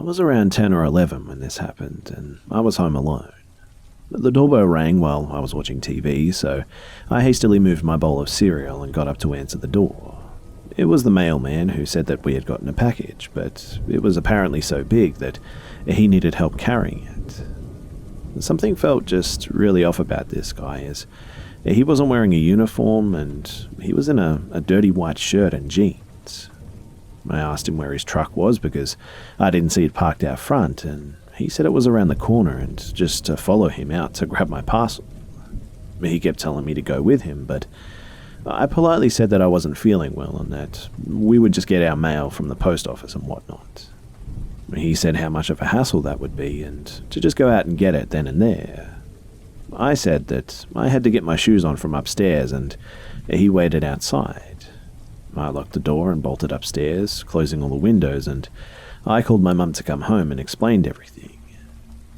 I was around 10 or 11 when this happened, and I was home alone. The doorbell rang while I was watching TV, so I hastily moved my bowl of cereal and got up to answer the door. It was the mailman who said that we had gotten a package, but it was apparently so big that he needed help carrying it. Something felt just really off about this guy, as he wasn't wearing a uniform and he was in a dirty white shirt and jeans. I asked him where his truck was because I didn't see it parked out front, and he said it was around the corner and just to follow him out to grab my parcel. He kept telling me to go with him, but I politely said that I wasn't feeling well and that we would just get our mail from the post office and whatnot. He said how much of a hassle that would be and to just go out and get it then and there. I said that I had to get my shoes on from upstairs, and he waited outside. I locked the door and bolted upstairs, closing all the windows, and I called my mum to come home and explained everything.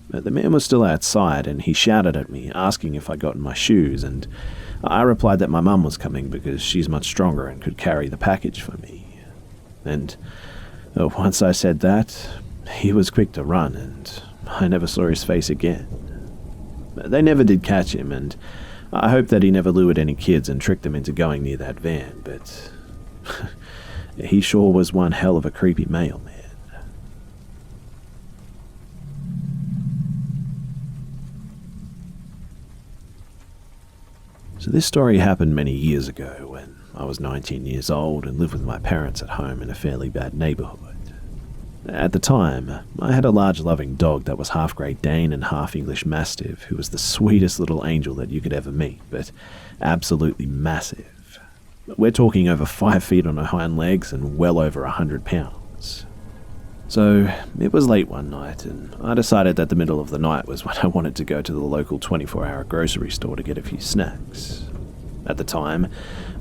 The man was still outside and he shouted at me, asking if I'd gotten my shoes, and I replied that my mum was coming because she's much stronger and could carry the package for me. And once I said that, he was quick to run, and I never saw his face again. They never did catch him, and I hope that he never lured any kids and tricked them into going near that van, but he sure was one hell of a creepy mailman. So this story happened many years ago when I was 19 years old and lived with my parents at home in a fairly bad neighborhood. At the time, I had a large loving dog that was half Great Dane and half English Mastiff, who was the sweetest little angel that you could ever meet, but absolutely massive. We're talking over 5 feet on her hind legs and well over 100 pounds. So it was late one night, and I decided that the middle of the night was when I wanted to go to the local 24-hour grocery store to get a few snacks. At the time,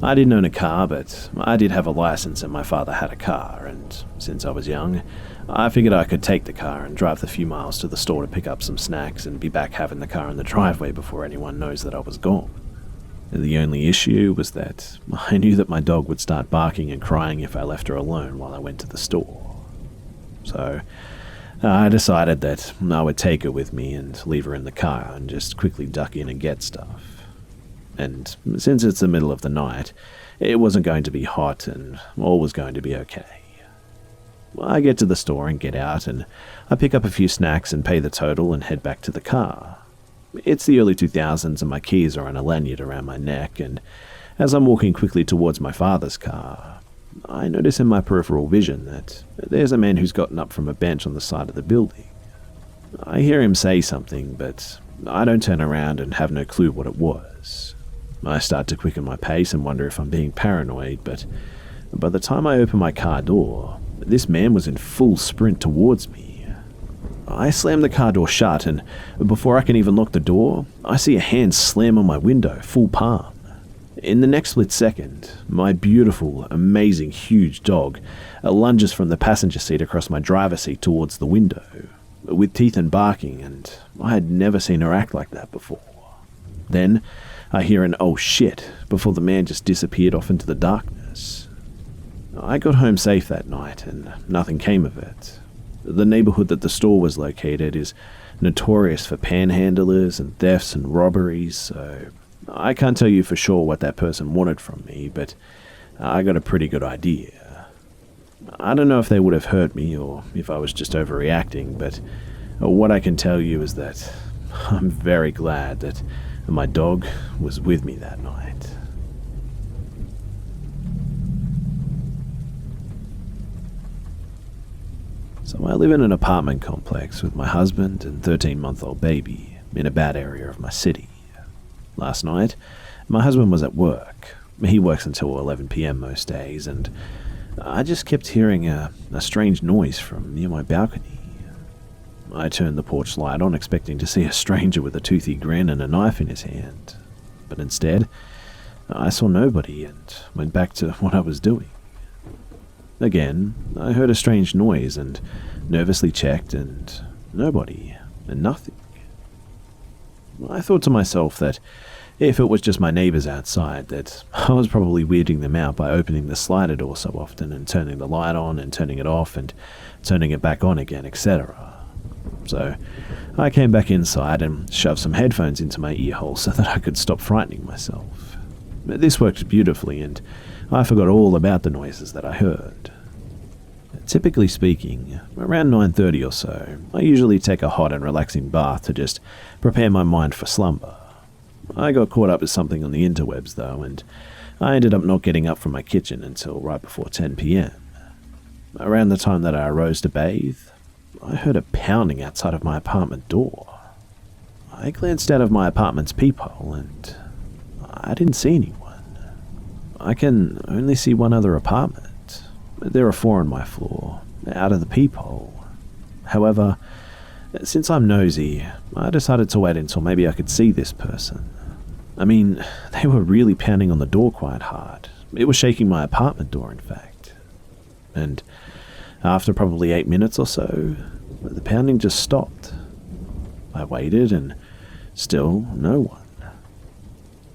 I didn't own a car, but I did have a license and my father had a car, and since I was young, I figured I could take the car and drive the few miles to the store to pick up some snacks and be back having the car in the driveway before anyone knows that I was gone. The only issue was that I knew that my dog would start barking and crying if I left her alone while I went to the store. So I decided that I would take her with me and leave her in the car and just quickly duck in and get stuff. And since it's the middle of the night, it wasn't going to be hot and all was going to be okay. I get to the store and get out, and I pick up a few snacks and pay the total and head back to the car. It's the early 2000s and my keys are on a lanyard around my neck, and as I'm walking quickly towards my father's car, I notice in my peripheral vision that there's a man who's gotten up from a bench on the side of the building. I hear him say something, but I don't turn around and have no clue what it was. I start to quicken my pace and wonder if I'm being paranoid, but by the time I open my car door, this man was in full sprint towards me. I slam the car door shut, and before I can even lock the door, I see a hand slam on my window, full palm. In the next split second, my beautiful, amazing, huge dog lunges from the passenger seat across my driver's seat towards the window, with teeth and barking, and I had never seen her act like that before. Then, I hear an "oh shit" before the man just disappeared off into the darkness. I got home safe that night, and nothing came of it. The neighborhood that the store was located is notorious for panhandlers and thefts and robberies, so I can't tell you for sure what that person wanted from me, but I got a pretty good idea. I don't know if they would have hurt me or if I was just overreacting, but what I can tell you is that I'm very glad that my dog was with me that night. So I live in an apartment complex with my husband and 13-month-old baby in a bad area of my city. Last night, my husband was at work. He works until 11 p.m. most days, and I just kept hearing a strange noise from near my balcony. I turned the porch light on, expecting to see a stranger with a toothy grin and a knife in his hand, but instead, I saw nobody and went back to what I was doing. Again, I heard a strange noise and nervously checked, and nobody, and nothing. I thought to myself that If it was just my neighbours outside, that I was probably weirding them out by opening the slider door so often and turning the light on and turning it off and turning it back on again, etc. So I came back inside and shoved some headphones into my ear hole so that I could stop frightening myself. This worked beautifully, and I forgot all about the noises that I heard. Typically speaking, around 9:30 or so, I usually take a hot and relaxing bath to just prepare my mind for slumber. I got caught up with something on the interwebs though, and I ended up not getting up from my kitchen until right before 10 p.m. Around the time that I arose to bathe, I heard a pounding outside of my apartment door. I glanced out of my apartment's peephole and I didn't see anyone. I can only see one other apartment. There are 4 on my floor, out of the peephole. However, since I'm nosy, I decided to wait until maybe I could see this person. I mean, they were really pounding on the door quite hard. It was shaking my apartment door, in fact. And after probably 8 minutes or so, the pounding just stopped. I waited and still no one.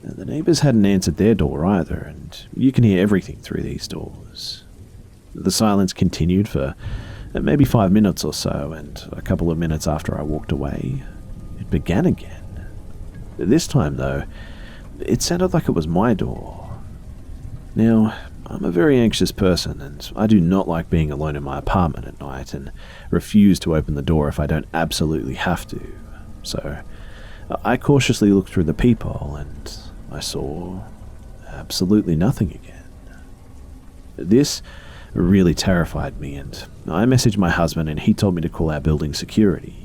The neighbours hadn't answered their door either, and you can hear everything through these doors. The silence continued for maybe 5 minutes or so, and a couple of minutes after I walked away, it began again. This time, though, it sounded like it was my door. Now, I'm a very anxious person, and I do not like being alone in my apartment at night, and refuse to open the door if I don't absolutely have to. So, I cautiously looked through the peephole, and I saw absolutely nothing again. This really terrified me, and I messaged my husband and he told me to call our building security.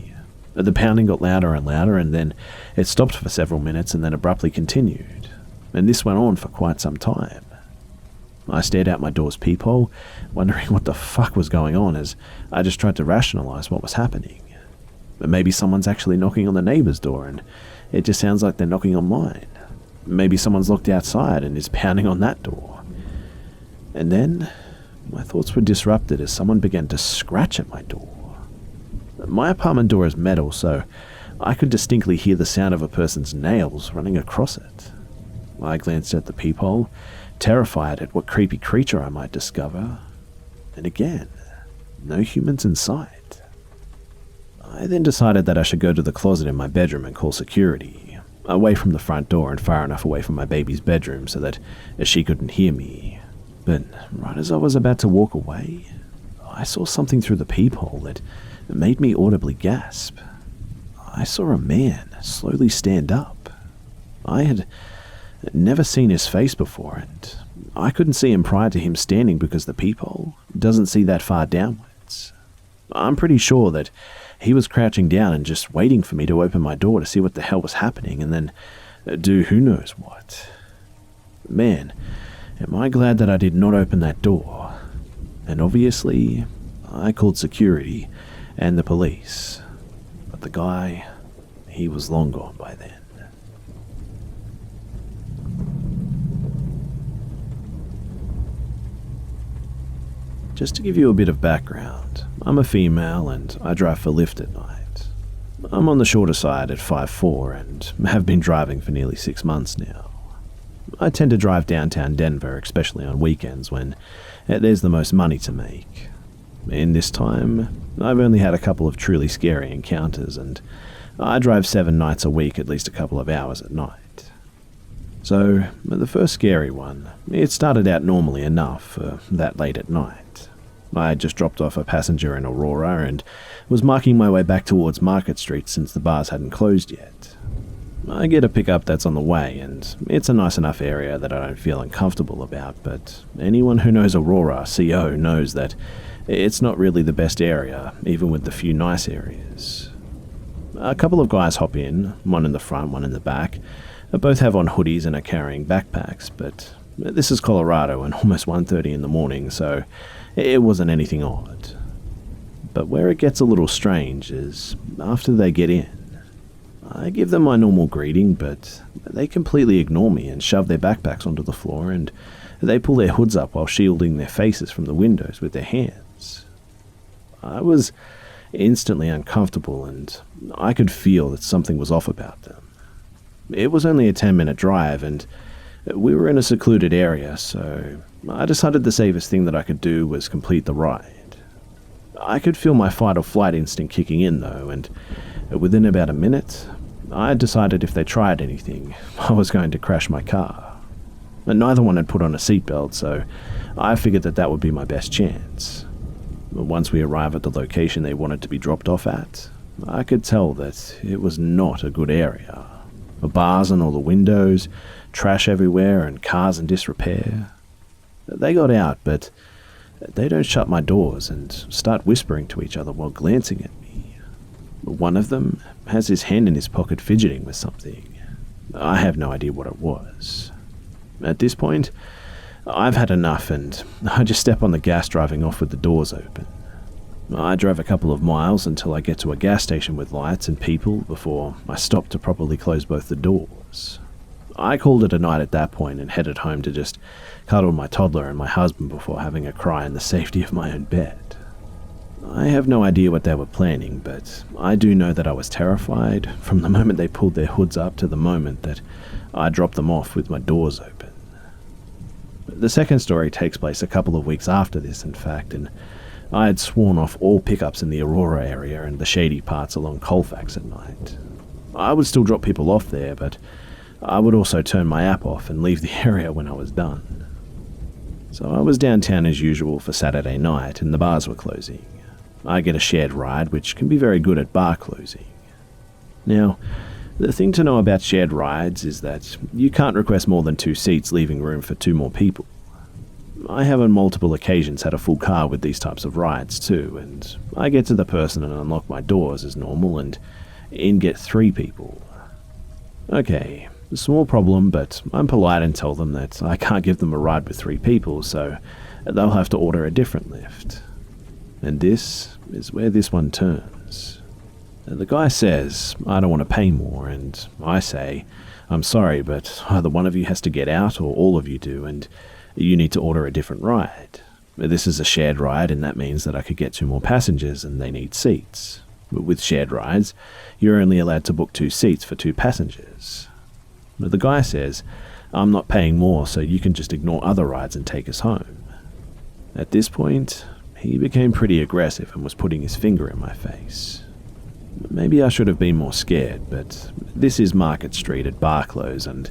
The pounding got louder and louder, and then it stopped for several minutes and then abruptly continued, and this went on for quite some time. I stared out my door's peephole, wondering what the fuck was going on as I just tried to rationalize what was happening. But maybe someone's actually knocking on the neighbor's door and it just sounds like they're knocking on mine. Maybe someone's looked outside and is pounding on that door. And then my thoughts were disrupted as someone began to scratch at my door. My apartment door is metal, so I could distinctly hear the sound of a person's nails running across it. I glanced at the peephole, terrified at what creepy creature I might discover, and again, no humans in sight. I then decided that I should go to the closet in my bedroom and call security, away from the front door and far enough away from my baby's bedroom so that she couldn't hear me. But right as I was about to walk away, I saw something through the peephole that made me audibly gasp. I saw a man slowly stand up. I had never seen his face before, and I couldn't see him prior to him standing because the peephole doesn't see that far downwards. I'm pretty sure that he was crouching down and just waiting for me to open my door to see what the hell was happening and then do who knows what. Man, am I glad that I did not open that door. And obviously, I called security and the police. But the guy, he was long gone by then. Just to give you a bit of background, I'm a female and I drive for Lyft at night. I'm on the shorter side at 5'4" and have been driving for nearly 6 months now. I tend to drive downtown Denver, especially on weekends when there's the most money to make. In this time, I've only had a couple of truly scary encounters, and I drive 7 nights a week at least a couple of hours at night. So, the first scary one, it started out normally enough for that late at night. I had just dropped off a passenger in Aurora and was marking my way back towards Market Street since the bars hadn't closed yet. I get a pickup that's on the way, and it's a nice enough area that I don't feel uncomfortable about, but anyone who knows Aurora, CO, knows that it's not really the best area, even with the few nice areas. A couple of guys hop in, one in the front, one in the back. Both have on hoodies and are carrying backpacks, but this is Colorado and almost 1:30 in the morning, so it wasn't anything odd. But where it gets a little strange is after they get in. I give them my normal greeting, but they completely ignore me and shove their backpacks onto the floor, and they pull their hoods up while shielding their faces from the windows with their hands. I was instantly uncomfortable, and I could feel that something was off about them. It was only a 10-minute drive, and we were in a secluded area, so I decided the safest thing that I could do was complete the ride. I could feel my fight or flight instinct kicking in, though, and within about a minute, I had decided if they tried anything, I was going to crash my car. And neither one had put on a seatbelt, so I figured that would be my best chance. Once we arrived at the location they wanted to be dropped off at, I could tell that it was not a good area. Bars on all the windows, trash everywhere, and cars in disrepair. They got out, but they don't shut my doors and start whispering to each other while glancing at me. One of them has his hand in his pocket fidgeting with something. I have no idea what it was. At this point, I've had enough and I just step on the gas driving off with the doors open. I drove a couple of miles until I get to a gas station with lights and people before I stop to properly close both the doors. I called it a night at that point and headed home to just cuddle my toddler and my husband before having a cry in the safety of my own bed. I have no idea what they were planning, but I do know that I was terrified from the moment they pulled their hoods up to the moment that I dropped them off with my doors open. The second story takes place a couple of weeks after this, in fact, and I had sworn off all pickups in the Aurora area and the shady parts along Colfax at night. I would still drop people off there, but I would also turn my app off and leave the area when I was done. So I was downtown as usual for Saturday night and the bars were closing. I get a shared ride, which can be very good at bar closing. Now, the thing to know about shared rides is that you can't request more than 2 seats, leaving room for 2 more people. I have on multiple occasions had a full car with these types of rides too, and I get to the person and unlock my doors as normal and in get 3 people. Okay, a small problem, but I'm polite and tell them that I can't give them a ride with 3 people, so they'll have to order a different lift. And this is where this one turns. The guy says, I don't want to pay more, and I say, I'm sorry, but either one of you has to get out or all of you do, and you need to order a different ride. This is a shared ride, and that means that I could get 2 more passengers, and they need seats. With shared rides, you're only allowed to book 2 seats for 2 passengers. But the guy says, I'm not paying more, so you can just ignore other rides and take us home. At this point, he became pretty aggressive and was putting his finger in my face. Maybe I should have been more scared, but this is Market Street at Barclays, and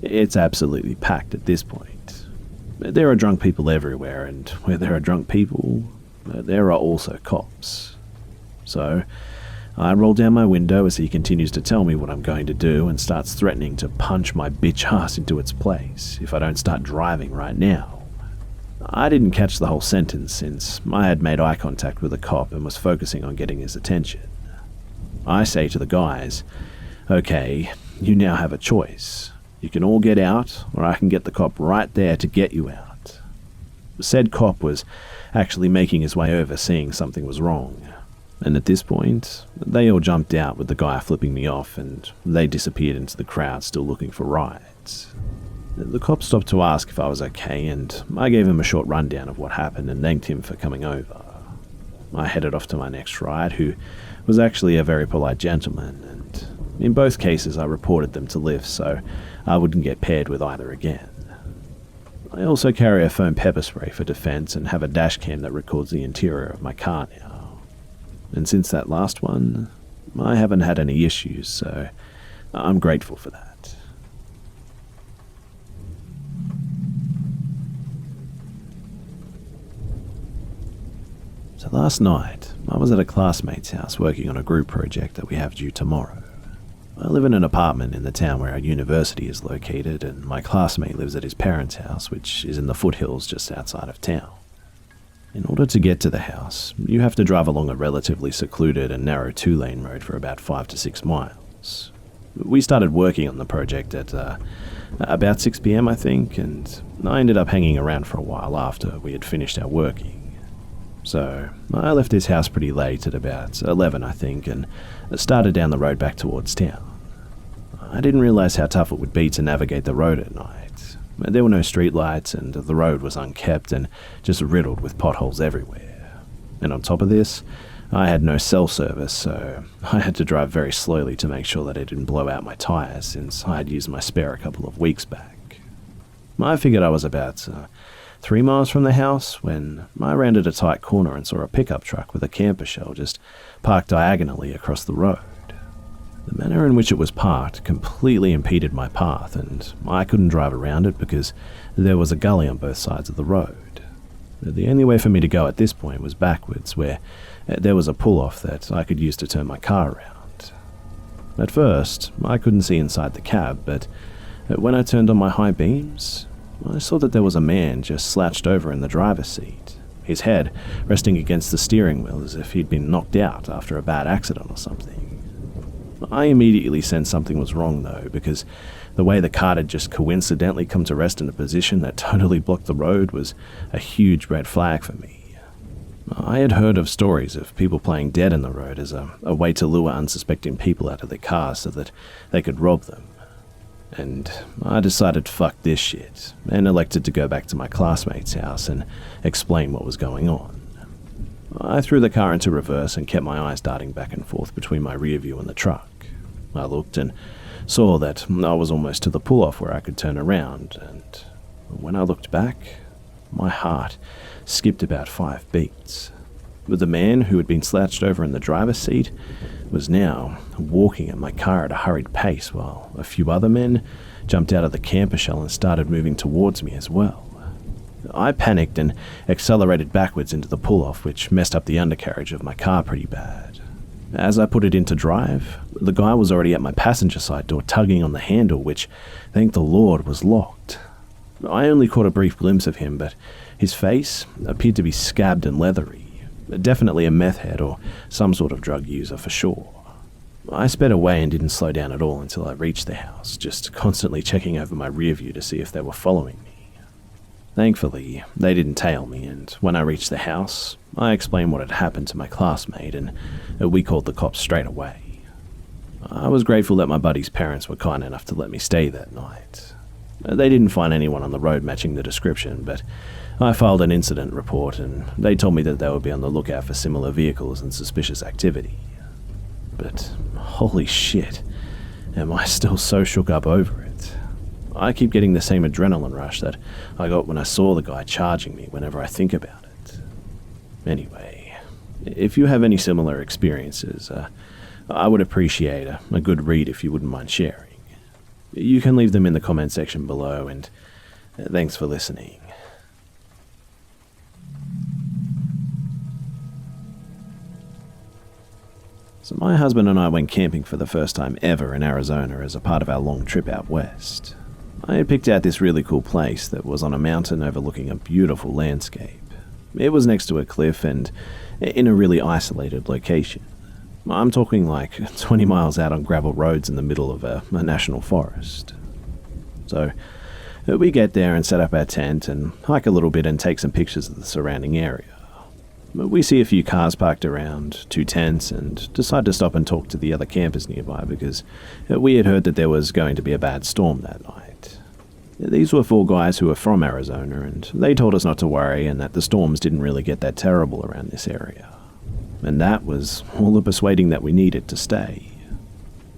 it's absolutely packed at this point. There are drunk people everywhere, and where there are drunk people, there are also cops. So, I roll down my window as he continues to tell me what I'm going to do and starts threatening to punch my bitch ass into its place if I don't start driving right now. I didn't catch the whole sentence since I had made eye contact with a cop and was focusing on getting his attention. I say to the guys, okay, you now have a choice. You can all get out, or I can get the cop right there to get you out. Said cop was actually making his way over, seeing something was wrong. And at this point, they all jumped out with the guy flipping me off, and they disappeared into the crowd still looking for rides. The cop stopped to ask if I was okay, and I gave him a short rundown of what happened and thanked him for coming over. I headed off to my next ride, who was actually a very polite gentleman, and in both cases I reported them to Lyft so I wouldn't get paired with either again. I also carry a foam pepper spray for defense and have a dash cam that records the interior of my car now. And since that last one, I haven't had any issues, so I'm grateful for that. So last night, I was at a classmate's house working on a group project that we have due tomorrow. I live in an apartment in the town where our university is located, and my classmate lives at his parents' house, which is in the foothills just outside of town. In order to get to the house, you have to drive along a relatively secluded and narrow 2-lane road for about 5 to 6 miles. We started working on the project at about 6 p.m, I think, and I ended up hanging around for a while after we had finished our working. So I left his house pretty late at about 11, I think, and started down the road back towards town. I didn't realize how tough it would be to navigate the road at night. There were no streetlights, and the road was unkept and just riddled with potholes everywhere. And on top of this, I had no cell service, so I had to drive very slowly to make sure that it didn't blow out my tyres since I had used my spare a couple of weeks back. I figured I was about 3 miles from the house when I rounded a tight corner and saw a pickup truck with a camper shell just parked diagonally across the road. The manner in which it was parked completely impeded my path, and I couldn't drive around it because there was a gully on both sides of the road. The only way for me to go at this point was backwards, where there was a pull-off that I could use to turn my car around. At first, I couldn't see inside the cab, but when I turned on my high beams, I saw that there was a man just slouched over in the driver's seat, his head resting against the steering wheel as if he'd been knocked out after a bad accident or something. I immediately sensed something was wrong though, because the way the car had just coincidentally come to rest in a position that totally blocked the road was a huge red flag for me. I had heard of stories of people playing dead in the road as a way to lure unsuspecting people out of their cars so that they could rob them. And I decided fuck this shit, and elected to go back to my classmate's house and explain what was going on. I threw the car into reverse and kept my eyes darting back and forth between my rear view and the truck. I looked and saw that I was almost to the pull-off where I could turn around, and when I looked back, my heart skipped about 5 beats. The man who had been slouched over in the driver's seat was now walking at my car at a hurried pace, while a few other men jumped out of the camper shell and started moving towards me as well. I panicked and accelerated backwards into the pull-off, which messed up the undercarriage of my car pretty bad. As I put it into drive, the guy was already at my passenger side door tugging on the handle, which, thank the Lord, was locked. I only caught a brief glimpse of him, but his face appeared to be scabbed and leathery. Definitely a meth head or some sort of drug user for sure. I sped away and didn't slow down at all until I reached the house, just constantly checking over my rear view to see if they were following me. Thankfully, they didn't tail me, and when I reached the house, I explained what had happened to my classmate, and we called the cops straight away. I was grateful that my buddy's parents were kind enough to let me stay that night. They didn't find anyone on the road matching the description, but I filed an incident report, and they told me that they would be on the lookout for similar vehicles and suspicious activity. But holy shit, am I still so shook up over it. I keep getting the same adrenaline rush that I got when I saw the guy charging me whenever I think about it. Anyway, if you have any similar experiences, I would appreciate a good read if you wouldn't mind sharing. You can leave them in the comment section below, and thanks for listening. So my husband and I went camping for the first time ever in Arizona as a part of our long trip out west. I had picked out this really cool place that was on a mountain overlooking a beautiful landscape. It was next to a cliff and in a really isolated location. I'm talking like 20 miles out on gravel roads in the middle of a national forest. So we get there and set up our tent and hike a little bit and take some pictures of the surrounding area. We see a few cars parked around, 2 tents, and decide to stop and talk to the other campers nearby because we had heard that there was going to be a bad storm that night. These were 4 guys who were from Arizona, and they told us not to worry and that the storms didn't really get that terrible around this area. And that was all the persuading that we needed to stay.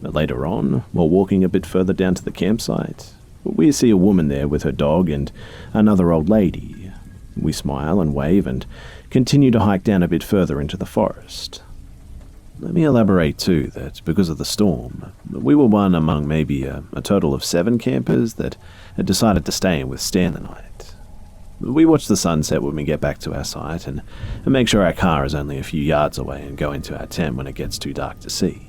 But later on, while walking a bit further down to the campsite, we see a woman there with her dog and another old lady. We smile and wave and continue to hike down a bit further into the forest. Let me elaborate too that because of the storm, we were one among maybe a total of 7 campers that had decided to stay and withstand the night. We watch the sunset when we get back to our site and make sure our car is only a few yards away and go into our tent when it gets too dark to see.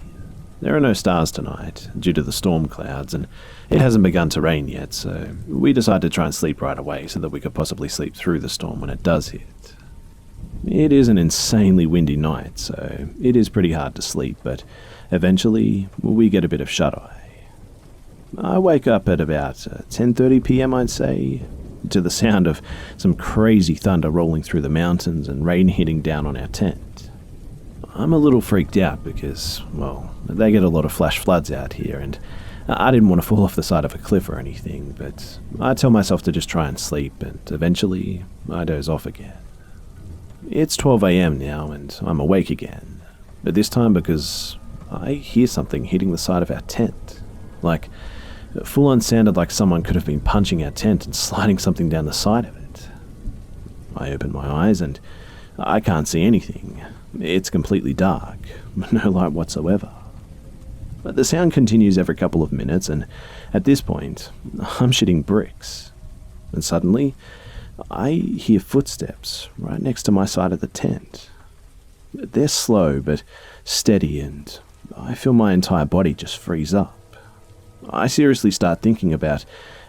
There are no stars tonight due to the storm clouds, and it hasn't begun to rain yet, so we decide to try and sleep right away so that we could possibly sleep through the storm when it does hit. It is an insanely windy night, so it is pretty hard to sleep, but eventually we get a bit of shut-eye. I wake up at about 10:30 p.m, I'd say, to the sound of some crazy thunder rolling through the mountains and rain hitting down on our tent. I'm a little freaked out because, well, they get a lot of flash floods out here, and I didn't want to fall off the side of a cliff or anything, but I tell myself to just try and sleep, and eventually I doze off again. It's 12 a.m. now and I'm awake again, but this time because I hear something hitting the side of our tent. Like, full on sounded like someone could have been punching our tent and sliding something down the side of it. I open my eyes and I can't see anything. It's completely dark, no light whatsoever. But the sound continues every couple of minutes, and at this point, I'm shitting bricks. And suddenly, I hear footsteps right next to my side of the tent. They're slow but steady, and I feel my entire body just freeze up. I seriously start thinking about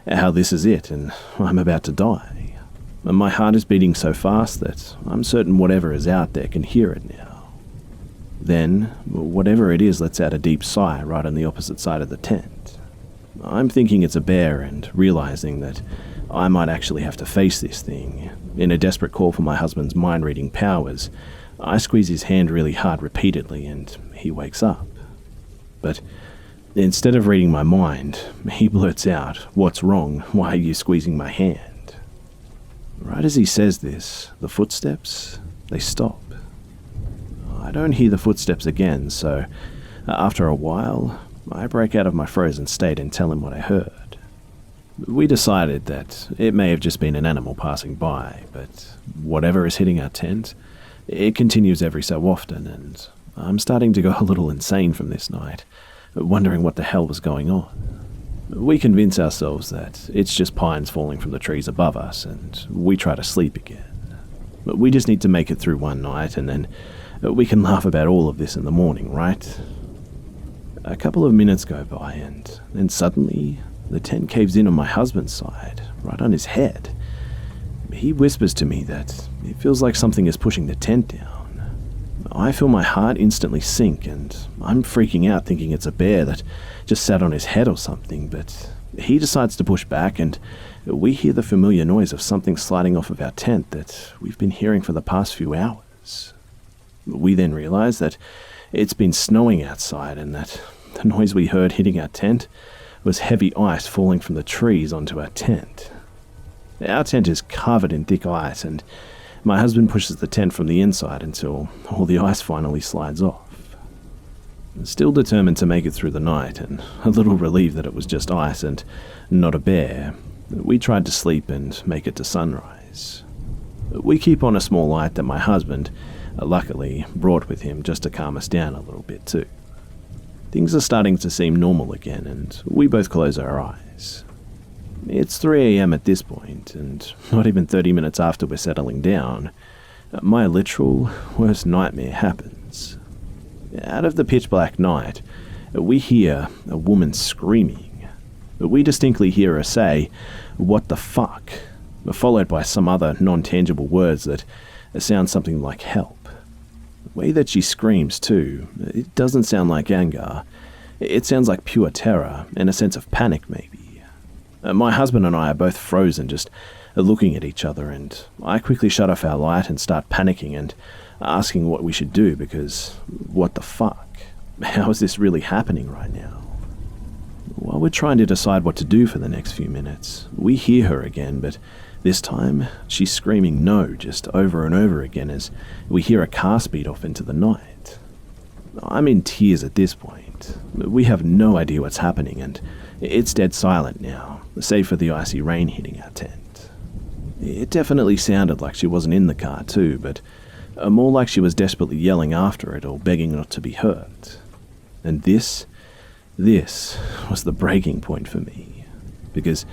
how this is it and I'm about to die. And my heart is beating so fast that I'm certain whatever is out there can hear it now. Then, whatever it is lets out a deep sigh right on the opposite side of the tent. I'm thinking it's a bear and realizing that I might actually have to face this thing. In a desperate call for my husband's mind-reading powers, I squeeze his hand really hard repeatedly and he wakes up. But instead of reading my mind, he blurts out, "What's wrong? Why are you squeezing my hand?" Right as he says this, the footsteps, they stop. I don't hear the footsteps again, so after a while, I break out of my frozen state and tell him what I heard. We decided that it may have just been an animal passing by, but whatever is hitting our tent, it continues every so often, and I'm starting to go a little insane from this night, wondering what the hell was going on. We convince ourselves that it's just pines falling from the trees above us, and we try to sleep again. But we just need to make it through one night, and then we can laugh about all of this in the morning, right? A couple of minutes go by, and then suddenly, the tent caves in on my husband's side, right on his head. He whispers to me that it feels like something is pushing the tent down. I feel my heart instantly sink, and I'm freaking out thinking it's a bear that just sat on his head or something, but he decides to push back, and we hear the familiar noise of something sliding off of our tent that we've been hearing for the past few hours. We then realize that it's been snowing outside and that the noise we heard hitting our tent was heavy ice falling from the trees onto our tent. Our tent is covered in thick ice, and my husband pushes the tent from the inside until all the ice finally slides off. Still determined to make it through the night, and a little relieved that it was just ice and not a bear, we tried to sleep and make it to sunrise. We keep on a small light that my husband, luckily, brought with him just to calm us down a little bit too. Things are starting to seem normal again, and we both close our eyes. It's 3 a.m. at this point, and not even 30 minutes after we're settling down, my literal worst nightmare happens. Out of the pitch black night, we hear a woman screaming. We distinctly hear her say, "What the fuck?" followed by some other non-tangible words that sound something like help. The way that she screams too, it doesn't sound like anger. It sounds like pure terror and a sense of panic maybe. My husband and I are both frozen, just looking at each other, and I quickly shut off our light and start panicking and asking what we should do because what the fuck? How is this really happening right now? While we're trying to decide what to do for the next few minutes, we hear her again, but this time she's screaming no just over and over again as we hear a car speed off into the night. I'm in tears at this point. We have no idea what's happening, and it's dead silent now, save for the icy rain hitting our tent. It definitely sounded like she wasn't in the car too, but more like she was desperately yelling after it or begging not to be hurt. And this was the breaking point for me, because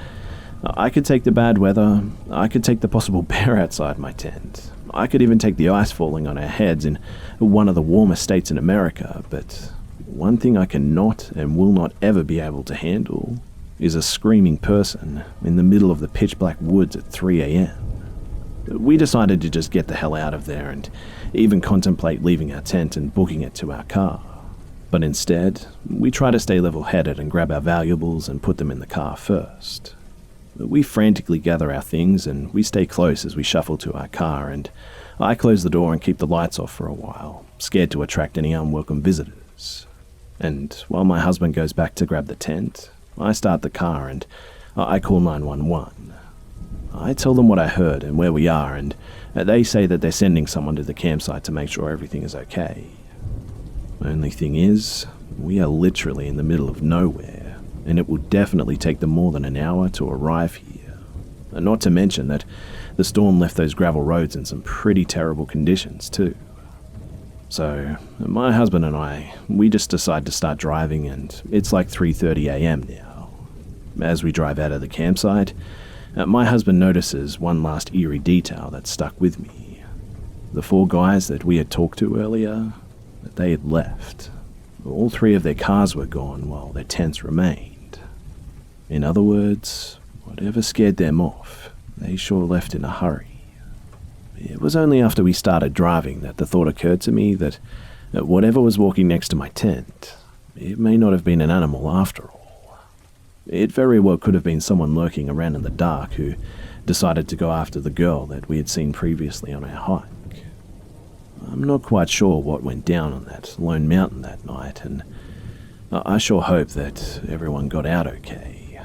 I could take the bad weather, I could take the possible bear outside my tent, I could even take the ice falling on our heads in one of the warmest states in America, but one thing I cannot and will not ever be able to handle is a screaming person in the middle of the pitch-black woods at 3 a.m. We decided to just get the hell out of there and even contemplate leaving our tent and booking it to our car. But instead, we try to stay level-headed and grab our valuables and put them in the car first. We frantically gather our things and we stay close as we shuffle to our car, and I close the door and keep the lights off for a while, scared to attract any unwelcome visitors. And while my husband goes back to grab the tent, I start the car and I call 911. I tell them what I heard and where we are, and they say that they're sending someone to the campsite to make sure everything is okay. Only thing is, we are literally in the middle of nowhere, and it will definitely take them more than an hour to arrive here. And not to mention that the storm left those gravel roads in some pretty terrible conditions too. So, my husband and I, we just decide to start driving, and it's like 3:30 a.m. now. As we drive out of the campsite, my husband notices one last eerie detail that stuck with me. The 4 guys that we had talked to earlier, they had left. All 3 of their cars were gone while their tents remained. In other words, whatever scared them off, they sure left in a hurry. It was only after we started driving that the thought occurred to me that whatever was walking next to my tent, it may not have been an animal after all. It very well could have been someone lurking around in the dark who decided to go after the girl that we had seen previously on our hike. I'm not quite sure what went down on that lone mountain that night, and I sure hope that everyone got out okay.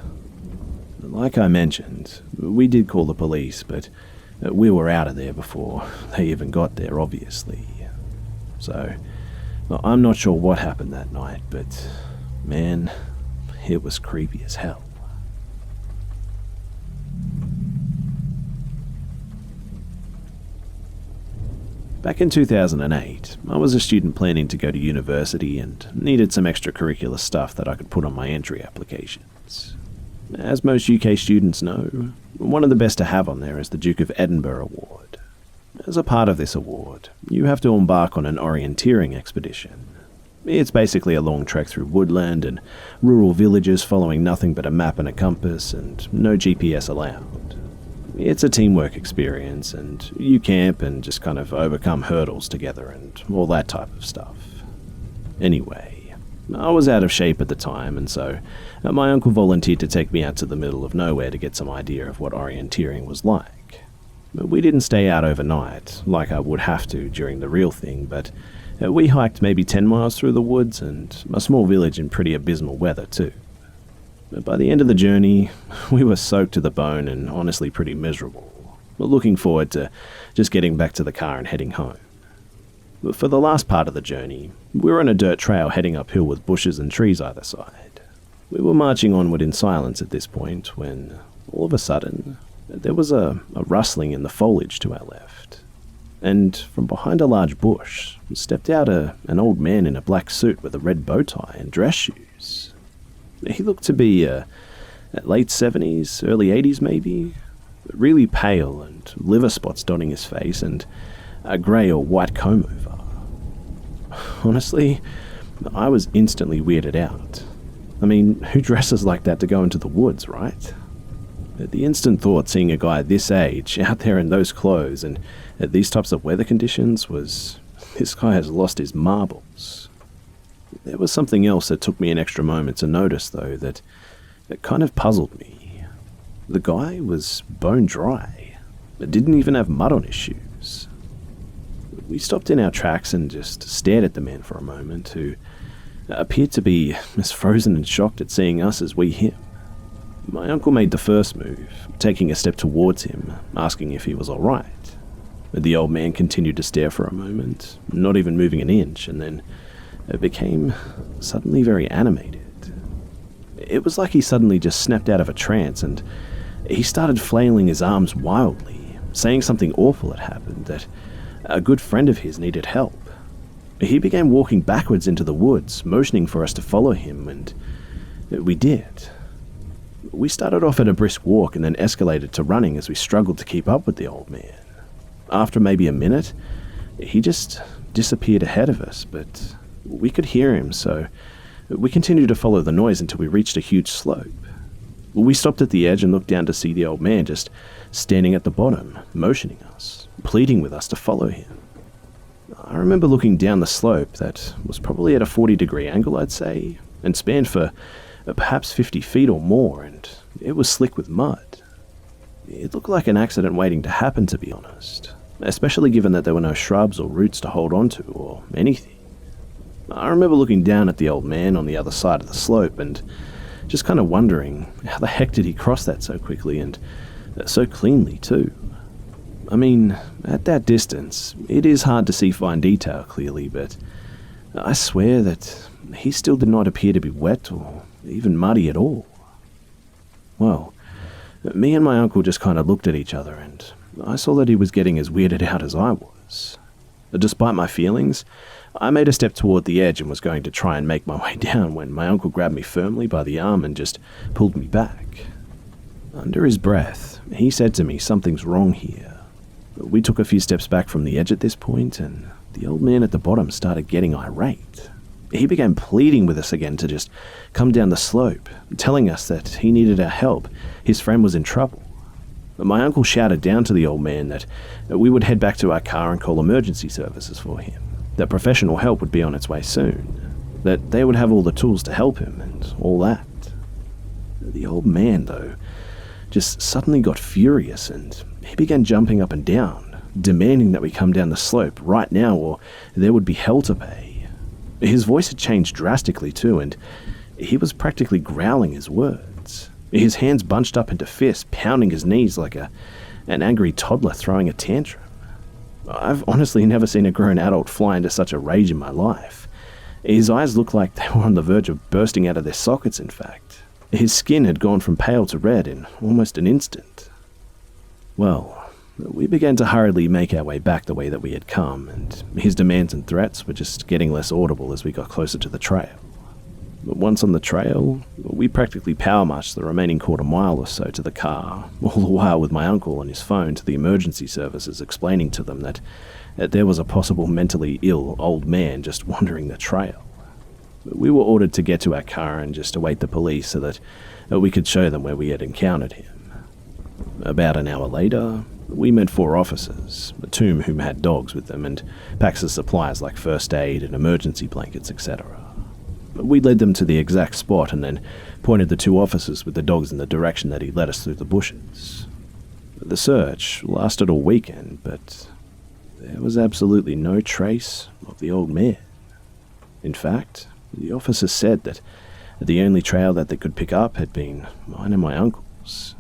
Like I mentioned, we did call the police, but we were out of there before they even got there, obviously. So, I'm not sure what happened that night, but man, it was creepy as hell. Back in 2008, I was a student planning to go to university and needed some extracurricular stuff that I could put on my entry applications. As most UK students know, one of the best to have on there is the Duke of Edinburgh Award. As a part of this award, you have to embark on an orienteering expedition. It's basically a long trek through woodland and rural villages following nothing but a map and a compass and no GPS allowed. It's a teamwork experience, and you camp and just kind of overcome hurdles together and all that type of stuff. Anyway, I was out of shape at the time, and so my uncle volunteered to take me out to the middle of nowhere to get some idea of what orienteering was like. We didn't stay out overnight, like I would have to during the real thing, but we hiked maybe 10 miles through the woods and a small village in pretty abysmal weather too. But by the end of the journey, we were soaked to the bone and honestly pretty miserable, looking forward to just getting back to the car and heading home. But for the last part of the journey, we were on a dirt trail heading uphill with bushes and trees either side. We were marching onward in silence at this point when, all of a sudden, there was a rustling in the foliage to our left. And from behind a large bush stepped out an old man in a black suit with a red bow tie and dress shoes. He looked to be late 70s, early 80s maybe, really pale and liver spots dotting his face and a grey or white comb over. Honestly, I was instantly weirded out. I mean, who dresses like that to go into the woods, right? The instant thought seeing a guy this age out there in those clothes and at these types of weather conditions was, this guy has lost his marbles. There was something else that took me an extra moment to notice, though, that kind of puzzled me. The guy was bone dry, but didn't even have mud on his shoes. We stopped in our tracks and just stared at the man for a moment, who appeared to be as frozen and shocked at seeing us as we him. My uncle made the first move, taking a step towards him, asking if he was all right. The old man continued to stare for a moment, not even moving an inch, and then it became suddenly very animated. It was like he suddenly just snapped out of a trance, and he started flailing his arms wildly, saying something awful had happened, that a good friend of his needed help. He began walking backwards into the woods, motioning for us to follow him, and we did. We started off at a brisk walk and then escalated to running as we struggled to keep up with the old man. After maybe a minute, he just disappeared ahead of us, but we could hear him, so we continued to follow the noise until we reached a huge slope. We stopped at the edge and looked down to see the old man just standing at the bottom, motioning us, pleading with us to follow him. I remember looking down the slope that was probably at a 40-degree angle, I'd say, and spanned for perhaps 50 feet or more, and it was slick with mud. It looked like an accident waiting to happen, to be honest, especially given that there were no shrubs or roots to hold onto or anything. I remember looking down at the old man on the other side of the slope and just kind of wondering how the heck did he cross that so quickly and So cleanly, too. I mean, at that distance, it is hard to see fine detail clearly, but I swear that he still did not appear to be wet or even muddy at all. Well, me and my uncle just kind of looked at each other, and I saw that he was getting as weirded out as I was. Despite my feelings, I made a step toward the edge and was going to try and make my way down when my uncle grabbed me firmly by the arm and just pulled me back. Under his breath, he said to me, "Something's wrong here." We took a few steps back from the edge at this point, and the old man at the bottom started getting irate. He began pleading with us again to just come down the slope, telling us that he needed our help. His friend was in trouble. My uncle shouted down to the old man that we would head back to our car and call emergency services for him, that professional help would be on its way soon, that they would have all the tools to help him and all that. The old man, though, just suddenly got furious and he began jumping up and down, demanding that we come down the slope right now or there would be hell to pay. His voice had changed drastically too, and he was practically growling his words. His hands bunched up into fists, pounding his knees like an angry toddler throwing a tantrum. I've honestly never seen a grown adult fly into such a rage in my life. His eyes looked like they were on the verge of bursting out of their sockets, in fact. His skin had gone from pale to red in almost an instant. Well, we began to hurriedly make our way back the way that we had come, and his demands and threats were just getting less audible as we got closer to the trail. But once on the trail, we practically power-marched the remaining quarter-mile or so to the car, all the while with my uncle on his phone to the emergency services explaining to them that there was a possible mentally ill old man just wandering the trail. We were ordered to get to our car and just await the police so that we could show them where we had encountered him. About an hour later, we met 4 officers, 2 whom had dogs with them and packs of supplies like first aid and emergency blankets, etc. We led them to the exact spot and then pointed the 2 officers with the dogs in the direction that he led us through the bushes. The search lasted all weekend, but there was absolutely no trace of the old man. In fact, the officers said that the only trail that they could pick up had been mine and my uncle's.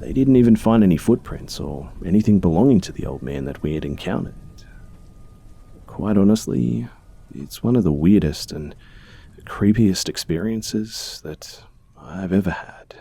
They didn't even find any footprints or anything belonging to the old man that we had encountered. Quite honestly, it's one of the weirdest and creepiest experiences that I've ever had.